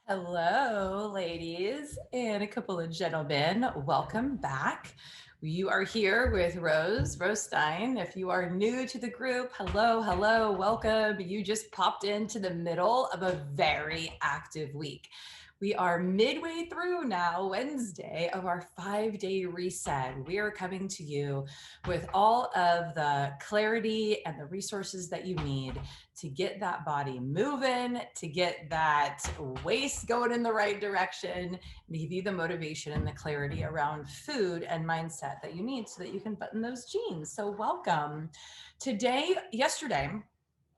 Hello, ladies and a couple of gentlemen. Welcome back. You are here with Rose Stein. If you are new to the group, hello, welcome. You just popped into the middle of a very active week. We are midway through now, Wednesday, of our 5-day reset. We are coming to you with all of the clarity and the resources that you need to get that body moving, to get that waist going in the right direction, and to give you the motivation and the clarity around food and mindset that you need so that you can button those jeans. So welcome. Yesterday,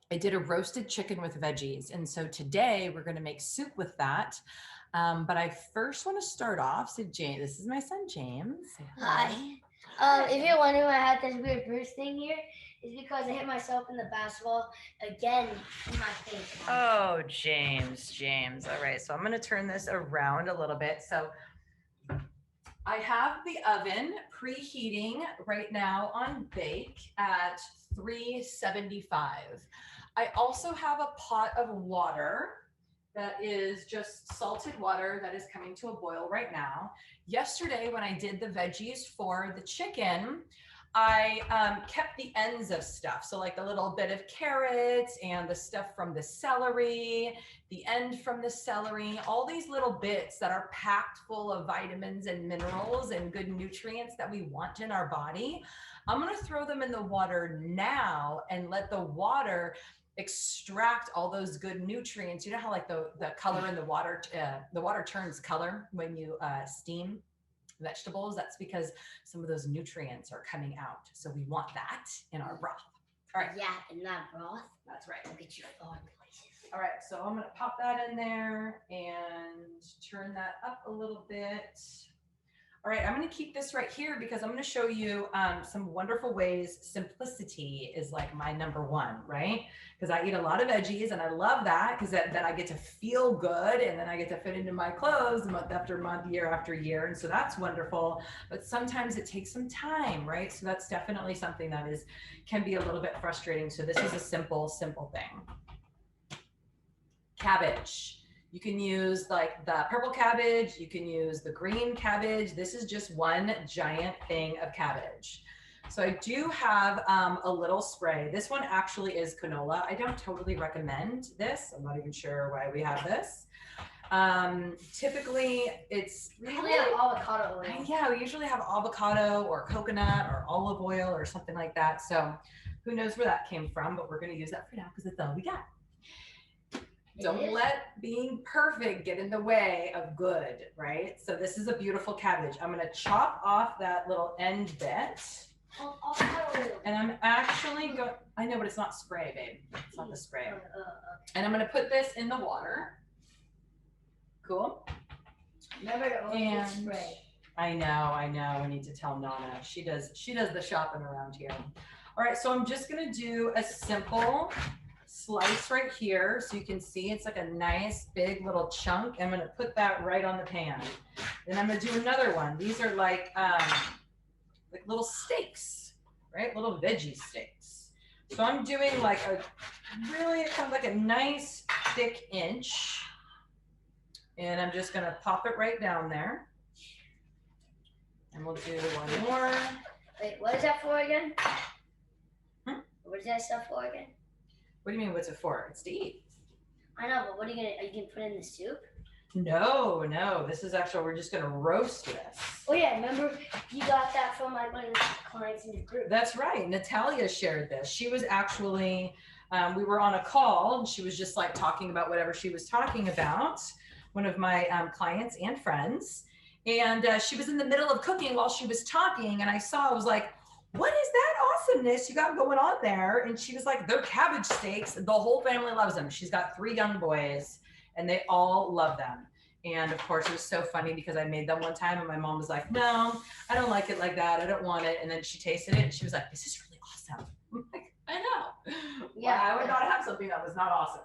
I did a roasted chicken with veggies. And so today we're going to make soup with that. But I first want to start off. So James, this is my son, James. Hi. If you're wondering why I had this weird bruise thing here, it's because I hit myself in the basketball again in my face. Oh, James. All right. So I'm going to turn this around a little bit. So I have the oven preheating right now on bake at 375. I also have a pot of water that is just salted water that is coming to a boil right now. Yesterday, when I did the veggies for the chicken, I kept the ends of stuff. So like the little bit of carrots and the stuff from the celery, the end from the celery, all these little bits that are packed full of vitamins and minerals and good nutrients that we want in our body. I'm going to throw them in the water now and let the water extract all those good nutrients. You know how like the color in the water turns color when you steam vegetables? That's because some of those nutrients are coming out. So we want that in our broth. All right. Yeah, in that broth. That's right. I'll get you foreign places. All right, so I'm gonna pop that in there and turn that up a little bit. All right, I'm gonna keep this right here because I'm gonna show you some wonderful ways. Simplicity is like my number one, right? Because I eat a lot of veggies and I love that because then I get to feel good and then I get to fit into my clothes month after month, year after year. And so that's wonderful. But sometimes it takes some time, right? So that's definitely something that can be a little bit frustrating. So this is a simple thing. Cabbage. You can use like the purple cabbage, you can use the green cabbage. This is just one giant thing of cabbage. So I do have a little spray. This one actually is canola. I don't totally recommend this. I'm not even sure why we have this. Typically it's Usually have avocado oil. Yeah, we usually have avocado or coconut or olive oil or something like that. So who knows where that came from, but we're going to use that for now because it's all we got. Don't let being perfect get in the way of good, right? So this is a beautiful cabbage. I'm going to chop off that little end bit. And I'm actually going, I know, but it's not spray, babe. It's not the spray. And I'm going to put this in the water. Cool. Remember to only spray. I know. We need to tell Nana. She does the shopping around here. All right, so I'm just going to do a simple slice right here so you can see it's like a nice big little chunk. I'm going to put that right on the pan. Then I'm going to do another one. These are like little steaks, right? Little veggie steaks. So I'm doing like a really kind of like a nice thick inch. And I'm just going to pop it right down there. And we'll do one more. Wait, what is that for again? What is that stuff for again? What do you mean, what's it for? It's to eat. I know, but are you gonna put it in the soup? No. This is actually, we're just gonna roast this. Oh yeah, remember you got that from like one of the clients in your group. That's right. Natalia shared this. She was actually, we were on a call and she was just like talking about whatever she was talking about, one of my clients and friends. And she was in the middle of cooking while she was talking. And I was like, what is that awesomeness you got going on there? And she was like, they're cabbage steaks. The whole family loves them. She's got 3 young boys and they all love them. And of course it was so funny because I made them one time and my mom was like, no, I don't like it like that. I don't want it. And then she tasted it and she was like, this is really awesome. I'm like, I know. Yeah, I would not have something that was not awesome.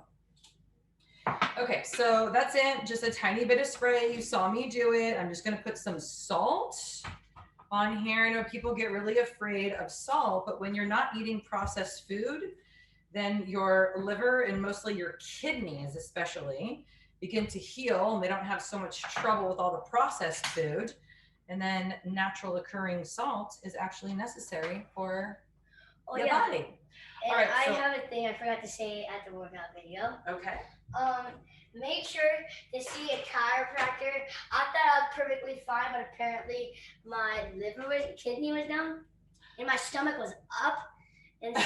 Okay, so that's it. Just a tiny bit of spray. You saw me do it. I'm just going to put some salt on here. I know people get really afraid of salt, but when you're not eating processed food, then your liver and mostly your kidneys especially begin to heal and they don't have so much trouble with all the processed food. And then natural occurring salt is actually necessary for your body. And All right, I so- have a thing I forgot to say at the workout video. Okay. Make sure to see a chiropractor. I thought I was perfectly fine, but apparently my kidney was down, and my stomach was up, and so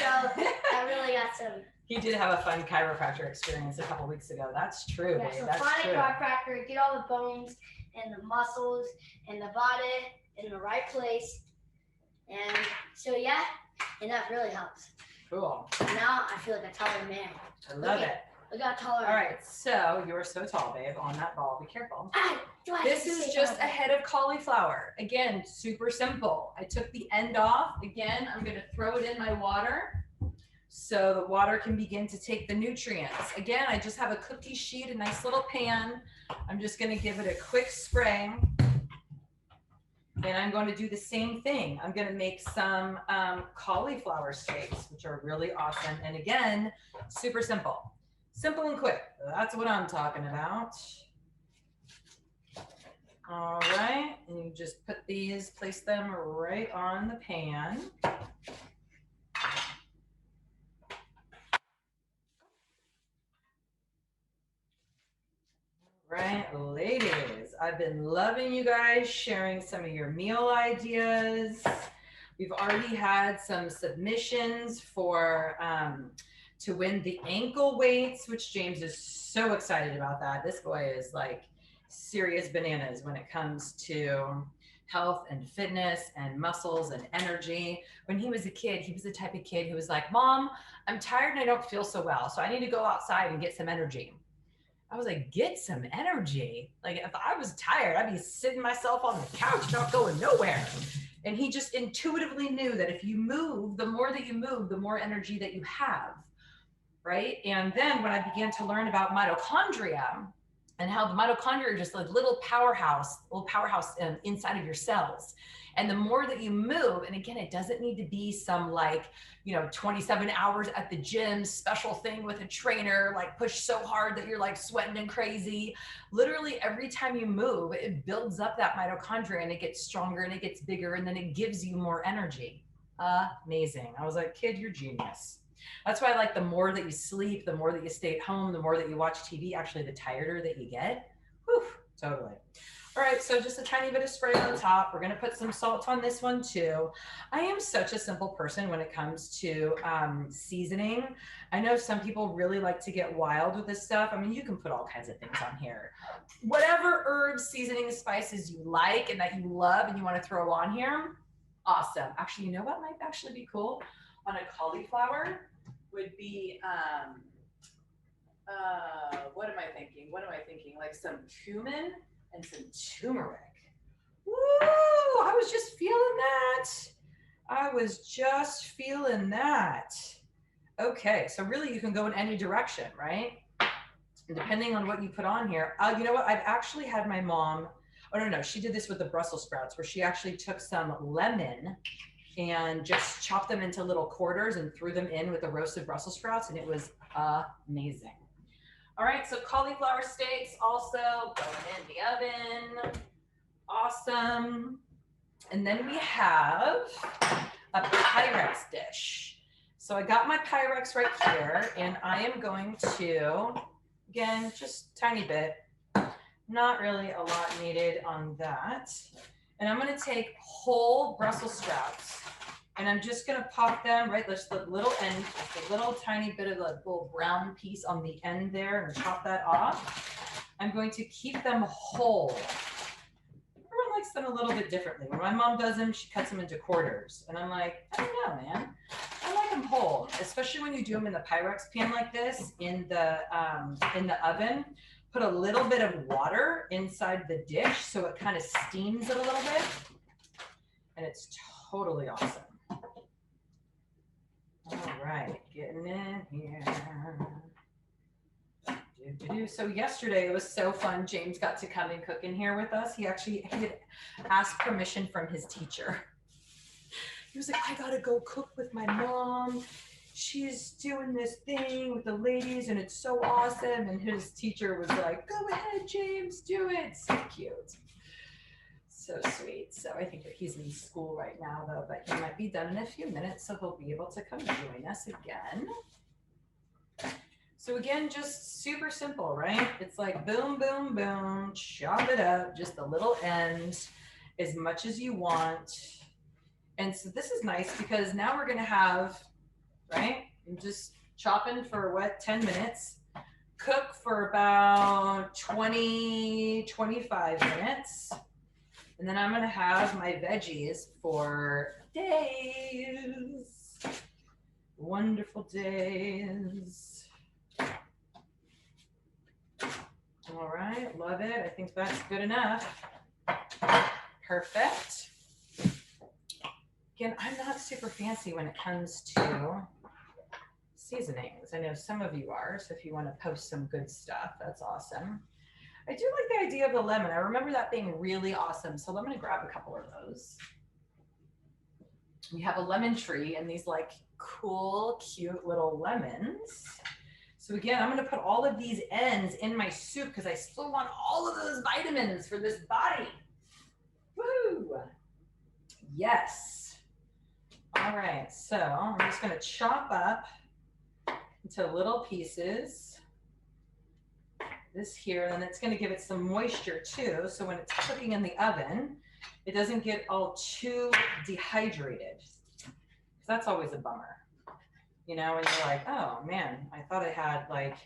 I really got some. He did have a fun chiropractor experience a couple weeks ago. That's true, Yeah, babe. so That's find true. a chiropractor, get all the bones and the muscles and the body in the right place, and so yeah, and that really helps. Cool. Now I feel like a taller man. I love it. I got taller. All right, so you're so tall, babe, on that ball. Be careful. This This is just a head of cauliflower. Again, super simple. I took the end off. Again, I'm going to throw it in my water so the water can begin to take the nutrients. Again, I just have a cookie sheet, a nice little pan. I'm just going to give it a quick spray. And I'm going to do the same thing. I'm going to make some cauliflower steaks, which are really awesome. And again, super simple. Simple and quick. That's what I'm talking about. All right, and you just put these, place them right on the pan. Right, ladies, I've been loving you guys sharing some of your meal ideas. We've already had some submissions for to win the ankle weights, which James is so excited about that. This boy is like serious bananas when it comes to health and fitness and muscles and energy. When he was a kid, he was the type of kid who was like, Mom, I'm tired and I don't feel so well, so I need to go outside and get some energy. I was like, get some energy. Like if I was tired, I'd be sitting myself on the couch, not going nowhere. And he just intuitively knew that if you move, the more that you move, the more energy that you have, right? And then when I began to learn about mitochondria and how the mitochondria are just a little powerhouse inside of your cells. And the more that you move, and again, it doesn't need to be some 27 hours at the gym special thing with a trainer, like push so hard that you're like sweating and crazy. Literally every time you move, it builds up that mitochondria and it gets stronger and it gets bigger and then it gives you more energy. Amazing. I was like, kid, you're genius. That's why I like the more that you sleep, the more that you stay at home, the more that you watch TV, actually the tireder that you get. Whew, totally. All right, so just a tiny bit of spray on top. We're gonna put some salt on this one too. I am such a simple person when it comes to seasoning. I know some people really like to get wild with this stuff. I mean, you can put all kinds of things on here. Whatever herbs, seasonings, spices you like and that you love and you wanna throw on here, awesome. Actually, you know what might actually be cool on a cauliflower would be, what am I thinking? Like some cumin and some turmeric. Woo! I was just feeling that. Okay, so really you can go in any direction, right? And depending on what you put on here. You know what? I've actually had my mom, she did this with the Brussels sprouts where she actually took some lemon and just chopped them into little quarters and threw them in with the roasted Brussels sprouts, and it was amazing. All right, so cauliflower steaks also going in the oven. Awesome. And then we have a Pyrex dish. So I got my Pyrex right here, and I am going to, again, just tiny bit, not really a lot needed on that. And I'm gonna take whole Brussels sprouts and I'm just gonna pop them right, there's the little end, just a little tiny bit of the little brown piece on the end there and chop that off. I'm going to keep them whole. Everyone likes them a little bit differently. When my mom does them, she cuts them into quarters. And I'm like, I don't know, man. I like them whole, especially when you do them in the Pyrex pan like this in the oven. Put a little bit of water inside the dish so it kind of steams it a little bit. And it's totally awesome. All right, getting in here. So yesterday it was so fun. James got to come and cook in here with us. He had asked permission from his teacher. He was like, I gotta go cook with my mom. she's doing this thing with the ladies and it's so awesome. And his teacher was like, go ahead, James, do it. So cute. So sweet. So I think that he's in school right now though, but he might be done in a few minutes, so he'll be able to come join us again. So again, just super simple, right? It's like boom, boom, boom, chop it up, just a little end, as much as you want. And so this is nice because now we're gonna have, right? I'm just chopping for what, 10 minutes, cook for about 20, 25 minutes. And then I'm gonna have my veggies for days, wonderful days. All right, love it. I think that's good enough. Perfect. Again, I'm not super fancy when it comes to seasonings. I know some of you are, so if you want to post some good stuff, that's awesome. I do like the idea of the lemon. I remember that being really awesome. So I'm going to grab a couple of those. We have a lemon tree and these like cool, cute little lemons. So again, I'm going to put all of these ends in my soup because I still want all of those vitamins for this body. Woo! Yes. All right, so I'm just going to chop up into little pieces. This here, and then it's going to give it some moisture too. So when it's cooking in the oven, it doesn't get all too dehydrated. That's always a bummer. You know, and you're like, oh man, I thought I had like,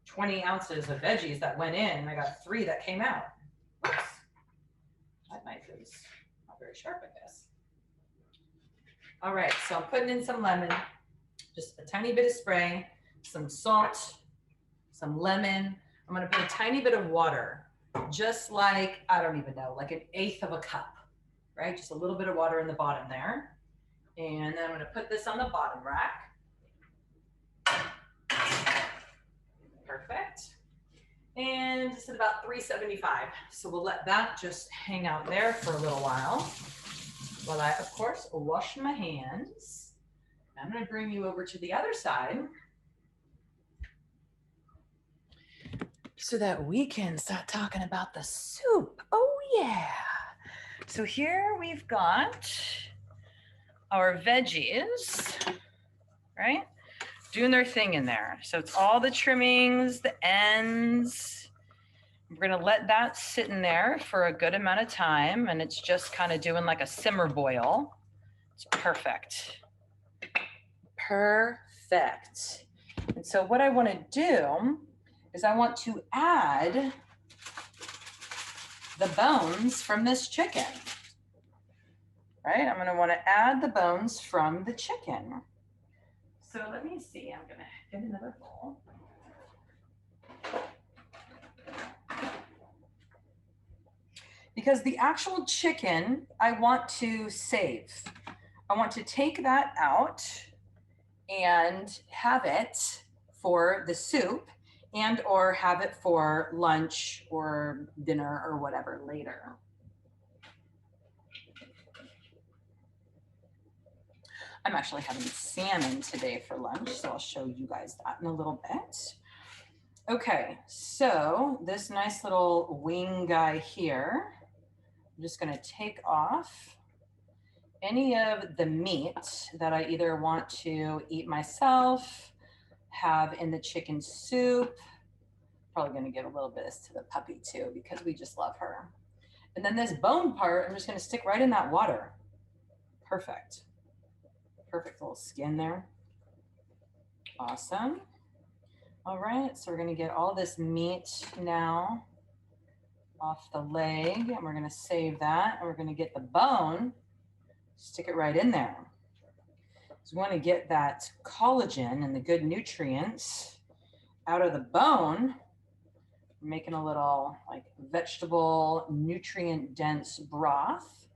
20 ounces of veggies that went in and I got 3 that came out. Oops. That knife is not very sharp, I guess. All right, so I'm putting in some lemon, just a tiny bit of spray, some salt, some lemon. I'm gonna put a tiny bit of water, just like, I don't even know, like 1/8 of a cup, right? Just a little bit of water in the bottom there. And then I'm gonna put this on the bottom rack. Perfect. And it's at about 375. So we'll let that just hang out there for a little while I, of course, wash my hands. I'm gonna bring you over to the other side so that we can start talking about the soup. Oh yeah. So here we've got our veggies, right? Doing their thing in there. So it's all the trimmings, the ends. We're gonna let that sit in there for a good amount of time, and it's just kind of doing like a simmer boil. It's perfect. Perfect. And so what I wanna do is I want to add the bones from this chicken, right? I'm gonna wanna add the bones from the chicken. So let me see, I'm gonna get another bowl. Because the actual chicken, I want to save. I want to take that out and have it for the soup and or have it for lunch or dinner or whatever later. I'm actually having salmon today for lunch, so I'll show you guys that in a little bit. Okay, so this nice little wing guy here, I'm just gonna take off any of the meat that I either want to eat myself, have in the chicken soup. Probably gonna give a little bit to the puppy too, because we just love her. And then this bone part, I'm just gonna stick right in that water. Perfect. Perfect little skin there. Awesome. All right, so we're gonna get all this meat now off the leg, and we're gonna save that, and we're gonna get the bone, stick it right in there. So we wanna get that collagen and the good nutrients out of the bone. We're making a little like vegetable nutrient dense broth,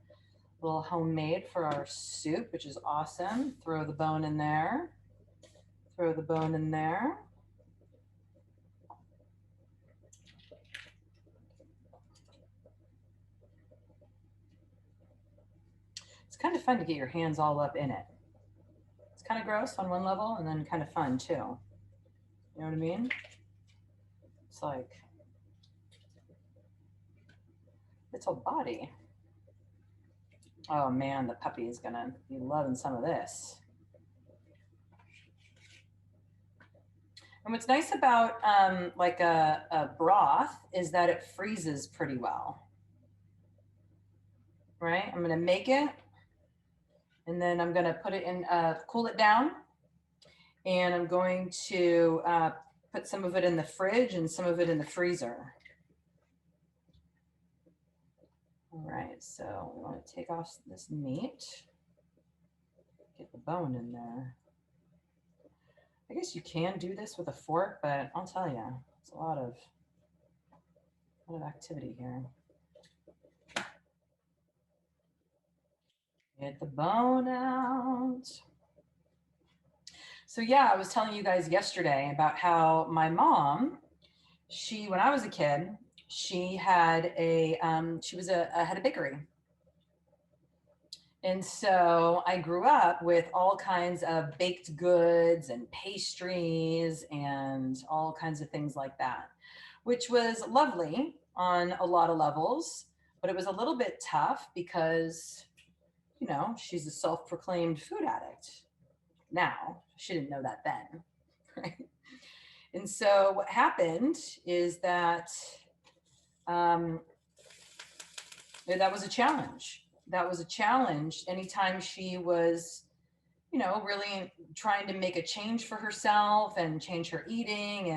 a little homemade for our soup, which is awesome. Throw the bone in there, throw the bone in there. It's kind of fun to get your hands all up in it. It's kind of gross on one level and then kind of fun too. You know what I mean? It's like its whole body. Oh man, the puppy is gonna be loving some of this. And what's nice about like a broth is that it freezes pretty well, right? I'm gonna make it and then I'm gonna put it in, cool it down. And I'm going to put some of it in the fridge and some of it in the freezer. All right, so we want to take off this meat, get the bone in there. I guess you can do this with a fork, but I'll tell you, it's a lot of activity here. Get the bone out. So yeah, I was telling you guys yesterday about how my mom, when I was a kid, she had had a bakery. And so I grew up with all kinds of baked goods and pastries and all kinds of things like that, which was lovely on a lot of levels, but it was a little bit tough because, you know, she's a self-proclaimed food addict. Now, she didn't know that then, right? And so what happened is that that was a challenge. That was a challenge anytime she was, you know, really trying to make a change for herself and change her eating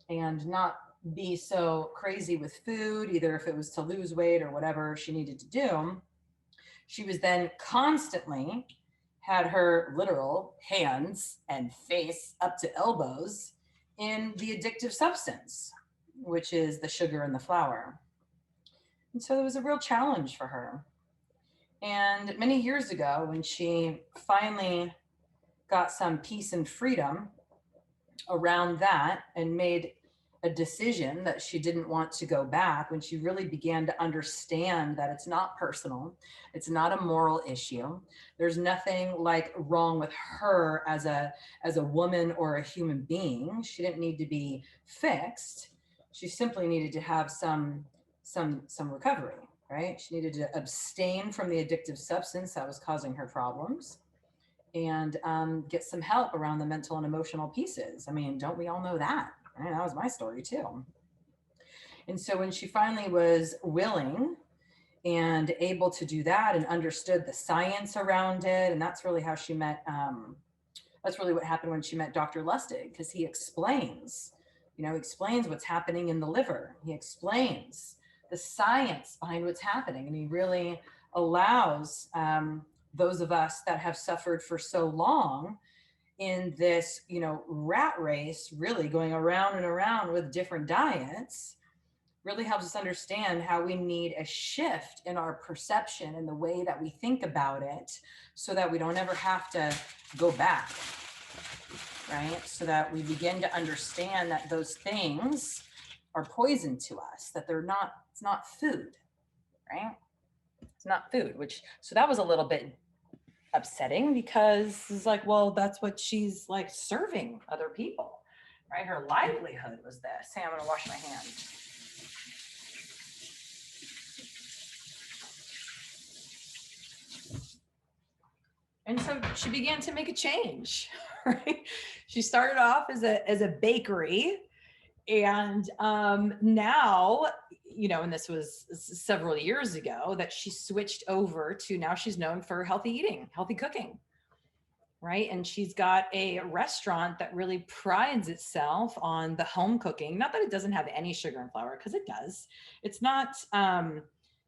and not be so crazy with food, either if it was to lose weight or whatever she needed to do. She was then constantly had her literal hands and face up to elbows in the addictive substance, which is the sugar and the flour. And so it was a real challenge for her. And many years ago, when she finally got some peace and freedom around that and made a decision that she didn't want to go back, when she really began to understand that it's not personal, it's not a moral issue, there's nothing like wrong with her as a woman or a human being. She didn't need to be fixed. She simply needed to have some recovery, right? She needed to abstain from the addictive substance that was causing her problems and get some help around the mental and emotional pieces. I mean, don't we all know that? Right? That was my story too. And so when she finally was willing and able to do that and understood the science around it, and that's really how she met, that's really what happened when she met Dr. Lustig, because he explains, explains what's happening in the liver. He explains the science behind what's happening. And he really allows those of us that have suffered for so long in this, rat race, really going around and around with different diets, really helps us understand how we need a shift in our perception and the way that we think about it so that we don't ever have to go back, right? So that we begin to understand that those things are poison to us, that it's not food, right? It's not food, so that was a little bit upsetting because it's like, well, that's what she's like serving other people, right? Her livelihood was this. Hey, I'm gonna wash my hands. And so she began to make a change, right? She started off as a bakery, and now, and this was several years ago, that she switched over to, now she's known for healthy eating, healthy cooking, right? And she's got a restaurant that really prides itself on the home cooking. Not that it doesn't have any sugar and flour, because it does. It's not, an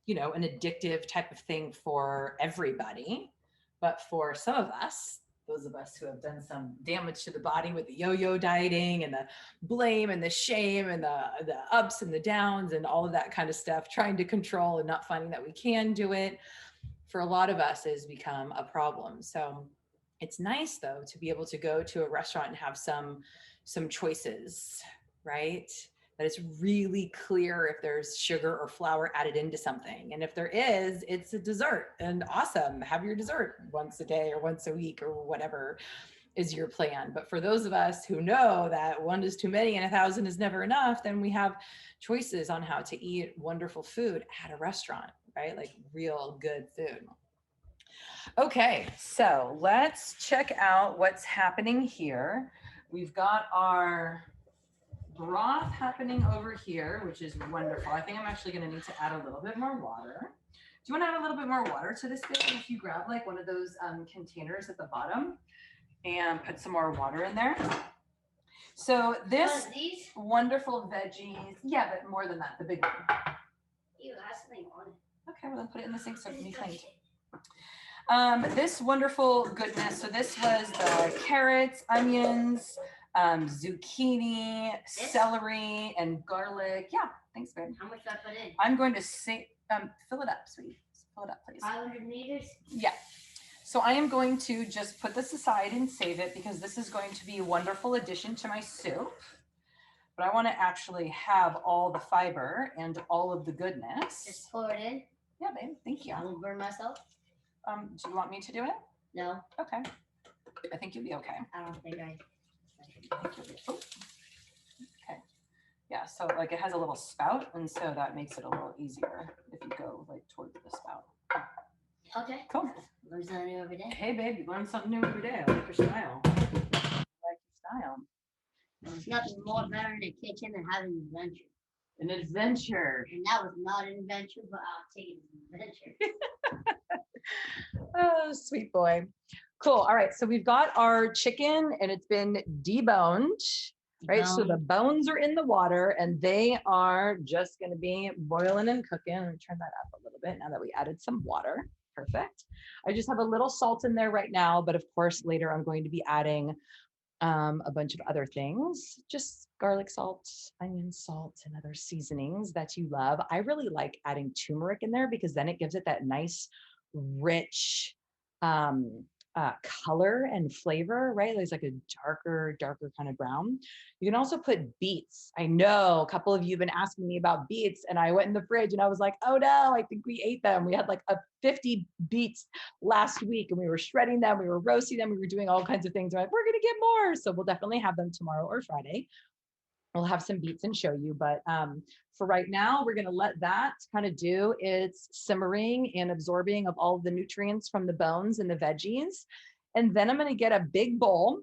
addictive type of thing for everybody, but for some of us, those of us who have done some damage to the body with the yo-yo dieting and the blame and the shame and the ups and the downs and all of that kind of stuff, trying to control and not finding that we can do it, for a lot of us has become a problem. So it's nice though to be able to go to a restaurant and have some choices, right? that it's really clear if there's sugar or flour added into something. And if there is, it's a dessert, and awesome. Have your dessert once a day or once a week or whatever is your plan. But for those of us who know that one is too many and 1,000 is never enough, then we have choices on how to eat wonderful food at a restaurant, right? Like real good food. Okay, so let's check out what's happening here. We've got our broth happening over here, which is wonderful. I think I'm actually going to need to add a little bit more water. Do you want to add a little bit more water to this bit? If you grab like one of those containers at the bottom and put some more water in there. So this wonderful veggies, yeah, but more than that, the big one. Ew, that's something on it. Okay, well then put it in the sink so it can be cleaned. This wonderful goodness. So this was the carrots, onions, zucchini, celery, and garlic. Yeah, thanks, babe. How much do I put in? I'm going to say, fill it up, sweetie. Fill it up, please. 500 meters? Yeah. So I am going to just put this aside and save it because this is going to be a wonderful addition to my soup. But I want to actually have all the fiber and all of the goodness. Just pour it in? Yeah, babe. Thank you. I won't burn myself? Do you want me to do it? No. Okay. I think you'll be okay. I don't think I think you'll be, oh. Okay. Yeah, so like it has a little spout, and so that makes it a little easier if you go like towards the spout. Okay. Cool. Learn something new every day. Hey, babe, you learn something new every day. I like your style. I like your style. There's nothing more better in the kitchen than having an adventure. An adventure. And that was not an adventure, but I'll take it as an adventure. Oh, sweet boy. Cool. All right. So we've got our chicken and it's been deboned, right? So the bones are in the water and they are just going to be boiling and cooking. Let me turn that up a little bit now that we added some water. Perfect. I just have a little salt in there right now, but of course later I'm going to be adding a bunch of other things, just garlic salt, onion salt, and other seasonings that you love. I really like adding turmeric in there because then it gives it that nice, rich color and flavor, right? There's like a darker kind of brown. You can also put beets. I know a couple of you have been asking me about beets, and I went in the fridge and I was like, oh no, I think we ate them. We had like 50 beets last week and we were shredding them, we were roasting them, we were doing all kinds of things. We're like, we're gonna get more. So we'll definitely have them tomorrow or Friday. We'll have some beets and show you, but for right now, we're gonna let that kind of do its simmering and absorbing of all of the nutrients from the bones and the veggies. And then I'm gonna get a big bowl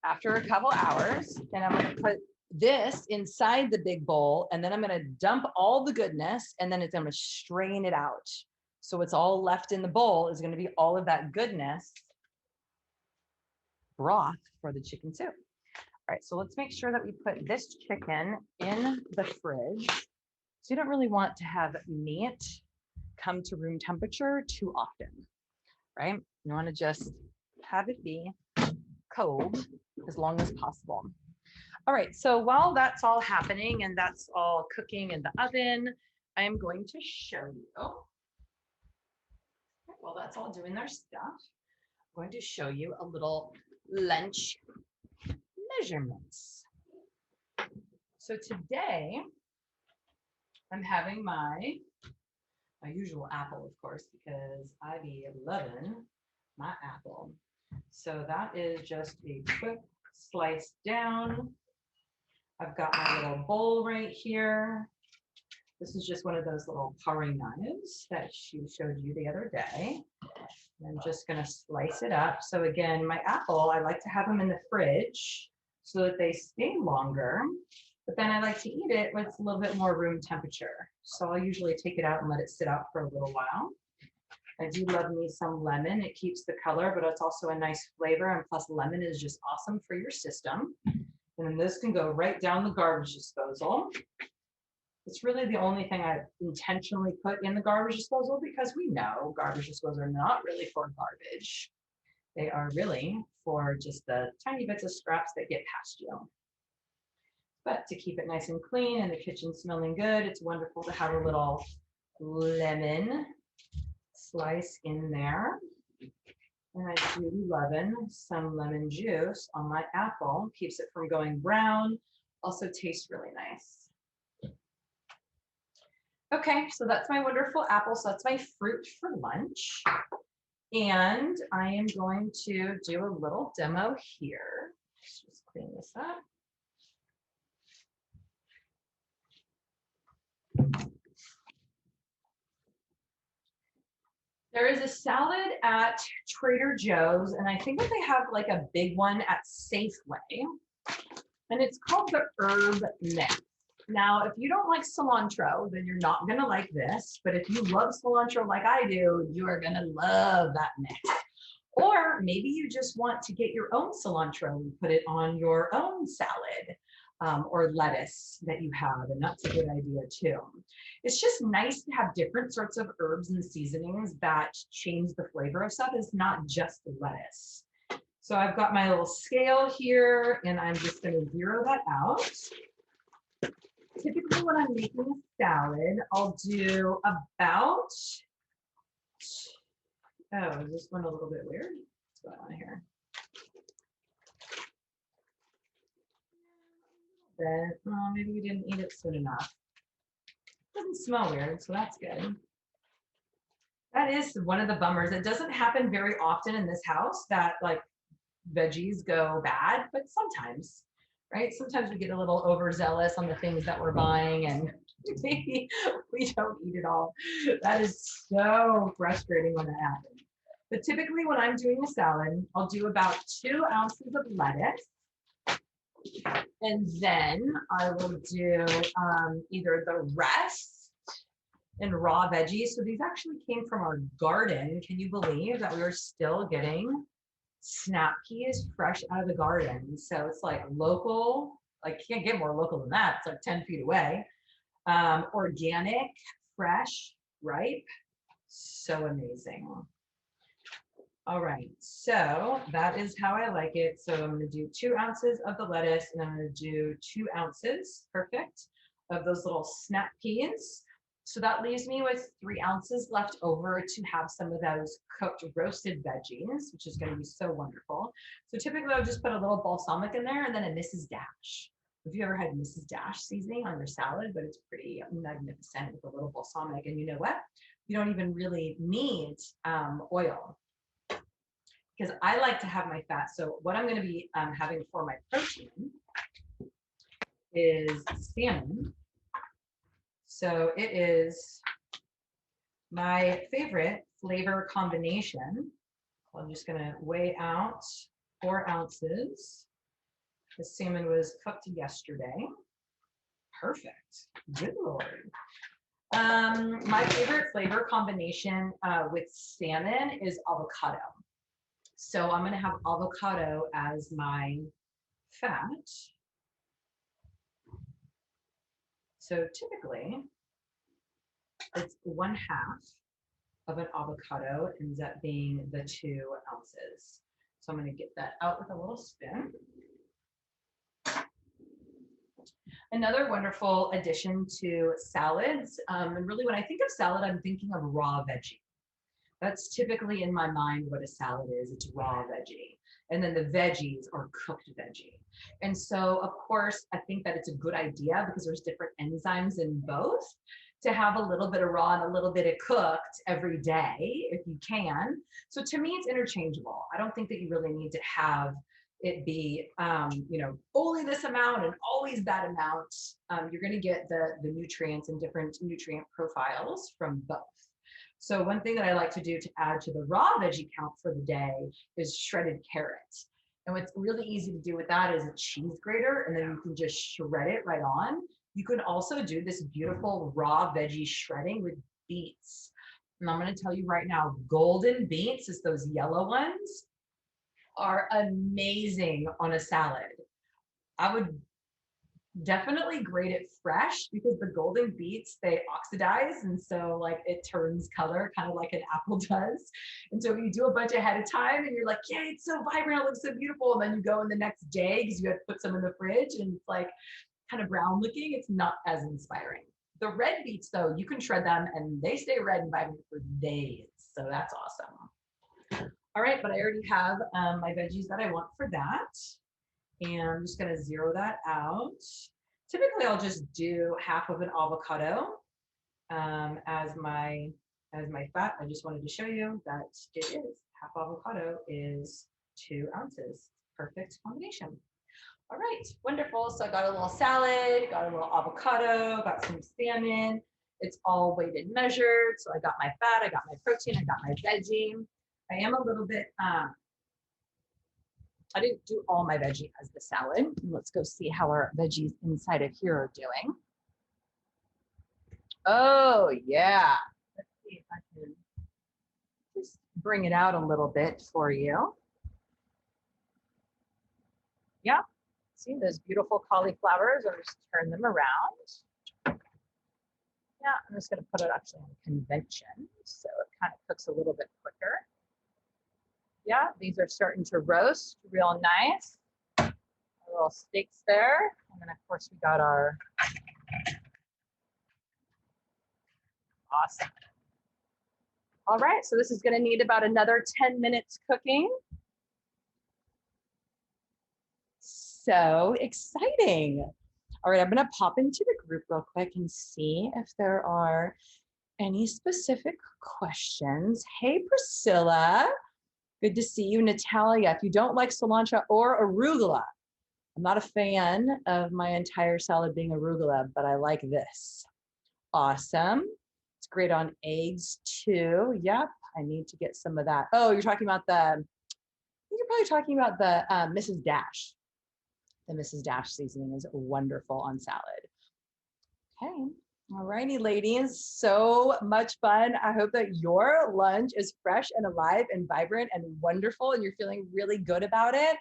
after a couple hours, and I'm gonna put this inside the big bowl, and then I'm gonna dump all the goodness, and then it's gonna strain it out. So what's all left in the bowl is gonna be all of that goodness broth for the chicken soup. All right, so let's make sure that we put this chicken in the fridge. So you don't really want to have meat come to room temperature too often, right? You want to just have it be cold as long as possible. All right, so while that's all happening and that's all cooking in the oven, I am going to show you, while that's all doing their stuff, I'm going to show you a little lunch measurements. So today I'm having my usual apple, of course, because I be loving my apple. So that is just a quick slice down. I've got my little bowl right here. This is just one of those little paring knives that she showed you the other day. I'm just going to slice it up. So again, my apple, I like to have them in the fridge so that they stay longer, but then I like to eat it when it's a little bit more room temperature. So I'll usually take it out and let it sit out for a little while. I do love me some lemon. It keeps the color, but it's also a nice flavor, and plus lemon is just awesome for your system. And then this can go right down the garbage disposal. It's really the only thing I intentionally put in the garbage disposal because we know garbage disposals are not really for garbage. They are really for just the tiny bits of scraps that get past you. But to keep it nice and clean and the kitchen smelling good, it's wonderful to have a little lemon slice in there. And I do love some lemon juice on my apple. Keeps it from going brown also taste really nice. Okay, so that's my wonderful apple. So that's my fruit for lunch. And I am going to do a little demo here. Let's just clean this up. There is a salad at Trader Joe's, and I think that they have like a big one at Safeway, and it's called the herb mix. Now, if you don't like cilantro, then you're not gonna like this, but if you love cilantro like I do, you are gonna love that mix. Or maybe you just want to get your own cilantro and put it on your own salad or lettuce that you have, and that's a good idea too. It's just nice to have different sorts of herbs and seasonings that change the flavor of stuff. It's not just the lettuce. So I've got my little scale here, and I'm just going to zero that out. Typically when I'm making a salad, I'll do about, oh, is this one a little bit weird? What's going on here? Maybe we didn't eat it soon enough. Doesn't smell weird, so that's good. That is one of the bummers. It doesn't happen very often in this house that like veggies go bad, but sometimes, right? Sometimes we get a little overzealous on the things that we're buying and maybe we don't eat it all. That is so frustrating when that happens. But typically when I'm doing a salad, I'll do about 2 ounces of lettuce. And then I will do either the rest in raw veggies. So these actually came from our garden. Can you believe that we were still getting snap peas fresh out of the garden? So it's like local, like can't get more local than that. It's like 10 feet away. Organic, fresh, ripe. So amazing. All right, so that is how I like it. So I'm gonna do 2 ounces of the lettuce, and I'm gonna do 2 ounces, perfect, of those little snap peas. So that leaves me with 3 ounces left over to have some of those cooked roasted veggies, which is gonna be so wonderful. So typically I'll just put a little balsamic in there and then a Mrs. Dash. Have you ever had Mrs. Dash seasoning on your salad? But it's pretty magnificent with a little balsamic. And you know what? You don't even really need oil, because I like to have my fat. So what I'm going to be having for my protein is salmon. So it is my favorite flavor combination. I'm just going to weigh out 4 ounces. The salmon was cooked yesterday. Perfect. Good Lord. My favorite flavor combination with salmon is avocado. So I'm going to have avocado as my fat. So typically it's 1/2 of an avocado ends up being the 2 ounces. So I'm going to get that out with a little spoon. Another wonderful addition to salads, and really when I think of salad, I'm thinking of raw veggie. That's typically in my mind what a salad is. It's raw veggie. And then the veggies are cooked veggie. And so, of course, I think that it's a good idea because there's different enzymes in both to have a little bit of raw and a little bit of cooked every day if you can. So to me, it's interchangeable. I don't think that you really need to have it be, only this amount and always that amount. You're going to get the nutrients and different nutrient profiles from both. So one thing that I like to do to add to the raw veggie count for the day is shredded carrots. And what's really easy to do with that is a cheese grater, and then you can just shred it right on. You can also do this beautiful raw veggie shredding with beets. And I'm going to tell you right now, golden beets, is those yellow ones, are amazing on a salad. I would definitely grate it fresh because the golden beets, they oxidize, and so like it turns color kind of like an apple does. And so if you do a bunch ahead of time and you're like, yeah, it's so vibrant, it looks so beautiful, and then you go in the next day because you have to put some in the fridge and it's like kind of brown looking, it's not as inspiring. The red beets though, you can shred them and they stay red and vibrant for days, so that's awesome. All right, but I already have my veggies that I want for that. And I'm just going to zero that out. Typically, I'll just do half of an avocado as my fat. I just wanted to show you that it is half avocado is 2 ounces. Perfect combination. All right, wonderful. So I got a little salad, got a little avocado, got some salmon. It's all weighed and measured. So I got my fat, I got my protein, I got my veggie. I am a little bit, I didn't do all my veggie as the salad. Let's go see how our veggies inside of here are doing. Oh yeah. Let's see if I can just bring it out a little bit for you. Yeah. See those beautiful cauliflowers, or just turn them around. Yeah, I'm just going to put it actually on convention so it kind of cooks a little bit quicker. Yeah, these are starting to roast real nice. Our little steaks there. And then of course we got our awesome. All right, so this is going to need about another 10 minutes cooking. So exciting. All right, I'm going to pop into the group real quick and see if there are any specific questions. Hey, Priscilla. Good to see you. Natalia, if you don't like cilantro or arugula, I'm not a fan of my entire salad being arugula, but I like this. Awesome. It's great on eggs too. Yep, I need to get some of that. Oh, you're talking about you're probably talking about the Mrs. Dash. The Mrs. Dash seasoning is wonderful on salad. Okay. All righty, ladies. So much fun. I hope that your lunch is fresh and alive and vibrant and wonderful, and you're feeling really good about it.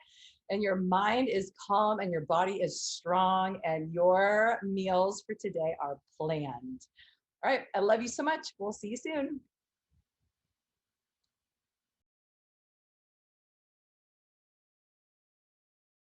And your mind is calm and your body is strong, and your meals for today are planned. All right. I love you so much. We'll see you soon.